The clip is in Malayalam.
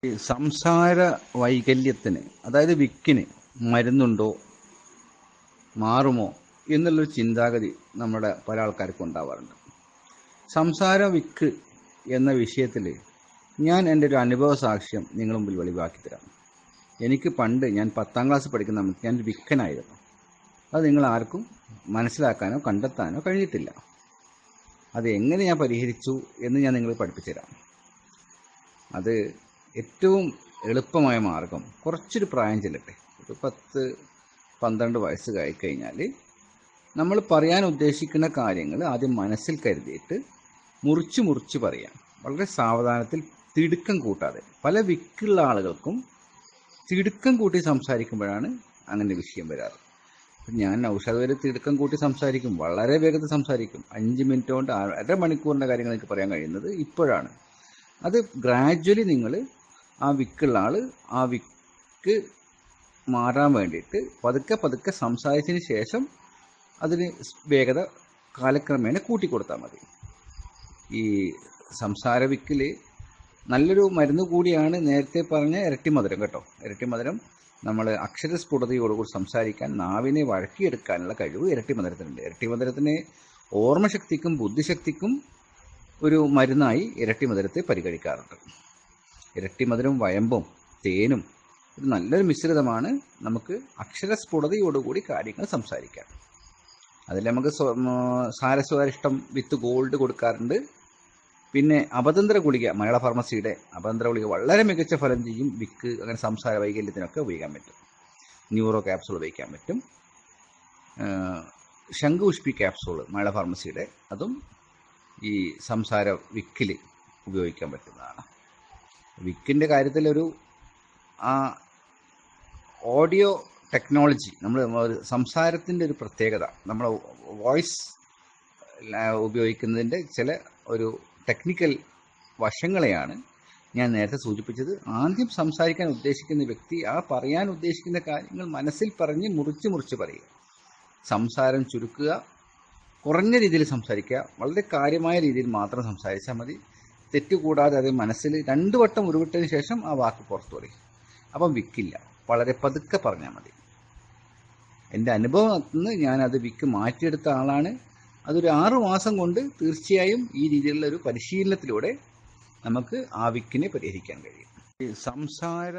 ഈ സംസാര വൈകല്യത്തിന്, അതായത് വിക്കിന് മരുന്നുണ്ടോ, മാറുമോ എന്നുള്ളൊരു ചിന്താഗതി നമ്മുടെ പല ആൾക്കാർക്കും ഉണ്ടാവാറുണ്ട്. സംസാര വിക്ക് എന്ന വിഷയത്തിൽ ഞാൻ എൻ്റെ ഒരു അനുഭവ സാക്ഷ്യം നിങ്ങളുടെ മുമ്പിൽ വെളിവാക്കി തരാം. എനിക്ക് പണ്ട് ഞാൻ 10ാം ക്ലാസ് പഠിക്കുന്ന സമയത്ത് ഞാൻ വിക്കനായിരുന്നു. അത് നിങ്ങൾ ആർക്കും മനസ്സിലാക്കാനോ കണ്ടെത്താനോ കഴിഞ്ഞിട്ടില്ല. അത് എങ്ങനെ ഞാൻ പരിഹരിച്ചു എന്ന് ഞാൻ നിങ്ങളെ പഠിപ്പിച്ചു തരാം. അത് ഏറ്റവും എളുപ്പമായ മാർഗം, കുറച്ചൊരു പ്രായം ചെല്ലട്ടെ, ഒരു 10-12 വയസ്സ് കഴിഞ്ഞാൽ നമ്മൾ പറയാൻ ഉദ്ദേശിക്കുന്ന കാര്യങ്ങൾ ആദ്യം മനസ്സിൽ കരുതിയിട്ട് മുറിച്ച് പറയാം. വളരെ സാവധാനത്തിൽ, തിടുക്കം കൂട്ടാതെ. പല വിക്കുള്ള ആളുകൾക്കും തിടുക്കം കൂട്ടി സംസാരിക്കുമ്പോഴാണ് അങ്ങനെ വിഷയം വരാറ്. ഞാൻ നൗഷാദ് വരെ തിടുക്കം കൂട്ടി സംസാരിക്കും, വളരെ വേഗത്തിൽ സംസാരിക്കും. 5 മിനിറ്റ് കൊണ്ട് അരമണിക്കൂറിൻ്റെ കാര്യങ്ങൾ എനിക്ക് പറയാൻ കഴിയുന്നത് ഇപ്പോഴാണ്. അത് ഗ്രാജ്വലി നിങ്ങൾ ആ വിക്കുള്ള ആൾ ആ വിക്ക് മാറാൻ വേണ്ടിയിട്ട് പതുക്കെ സംസാരിച്ചതിന് ശേഷം അതിന് വേഗത കാലക്രമേണ കൂട്ടിക്കൊടുത്താൽ മതി. ഈ സംസാര വിക്കിൽ നല്ലൊരു മരുന്ന് കൂടിയാണ് നേരത്തെ പറഞ്ഞ ഇരട്ടി മധുരം കേട്ടോ. ഇരട്ടി മധുരം നമ്മൾ അക്ഷരസ്ഫുടതയോടുകൂടി സംസാരിക്കാൻ, നാവിനെ വഴക്കിയെടുക്കാനുള്ള കഴിവ് ഇരട്ടി മധുരത്തിനുണ്ട്. ഇരട്ടി മധുരത്തിന് ഓർമ്മശക്തിക്കും ബുദ്ധിശക്തിക്കും ഒരു മരുന്നായി ഇരട്ടി മധുരത്തെ പരിഗണിക്കാറുണ്ട്. ഇരട്ടി മധുരം വയമ്പും തേനും ഒരു നല്ലൊരു മിശ്രിതമാണ് നമുക്ക് അക്ഷരസ്ഫുടതയോടുകൂടി കാര്യങ്ങൾ സംസാരിക്കാൻ. അതിൽ നമുക്ക് സാരസ്വരിഷ്ടം വിത്ത് ഗോൾഡ് കൊടുക്കാറുണ്ട്. പിന്നെ അപതന്ത്ര ഗുളിക, മലയാള ഫാർമസിയുടെ അപതന്ത്ര ഗുളിക വളരെ മികച്ച ഫലം ചെയ്യും. വിക്ക്, അങ്ങനെ സംസാര വൈകല്യത്തിനൊക്കെ ഉപയോഗിക്കാൻ പറ്റും. ന്യൂറോ ക്യാപ്സൂൾ ഉപയോഗിക്കാൻ പറ്റും. ശംഖുപുഷ്പി ക്യാപ്സൂൾ മലയാള ഫാർമസിയുടെ, അതും ഈ സംസാര വിക്കിൽ ഉപയോഗിക്കാൻ പറ്റുന്നതാണ്. വിക്കിൻ്റെ കാര്യത്തിൽ ഒരു ഓഡിയോ ടെക്നോളജി, നമ്മൾ സംസാരത്തിൻ്റെ ഒരു പ്രത്യേകത, നമ്മൾ വോയിസ് ഉപയോഗിക്കുന്നതിൻ്റെ ചില ഒരു ടെക്നിക്കൽ വശങ്ങളെയാണ് ഞാൻ നേരത്തെ സൂചിപ്പിച്ചത്. ആദ്യം സംസാരിക്കാൻ ഉദ്ദേശിക്കുന്ന വ്യക്തി ആ പറയാൻ ഉദ്ദേശിക്കുന്ന കാര്യങ്ങൾ മനസ്സിൽ പറഞ്ഞ് മുറിച്ച് പറയുക. സംസാരം ചുരുക്കുക, കുറഞ്ഞ രീതിയിൽ സംസാരിക്കുക, വളരെ കാര്യമായ രീതിയിൽ മാത്രം സംസാരിച്ചാൽ മതി. തെറ്റുകൂടാതെ അത് മനസ്സിൽ 2 വട്ടം ഉരുവിട്ടതിന് ശേഷം ആ വാക്ക് പുറത്തു പറയും. അപ്പം വിക്കില്ല, വളരെ പതുക്കെ പറഞ്ഞാൽ മതി. എൻ്റെ അനുഭവത്തിൽ നിന്ന് ഞാനത് വിക്ക് മാറ്റിയെടുത്ത ആളാണ്. അതൊരു 6 മാസം കൊണ്ട് തീർച്ചയായും ഈ രീതിയിലുള്ള ഒരു പരിശീലനത്തിലൂടെ നമുക്ക് ആ വിക്കിനെ പരിഹരിക്കാൻ കഴിയും. ഈ സംസാര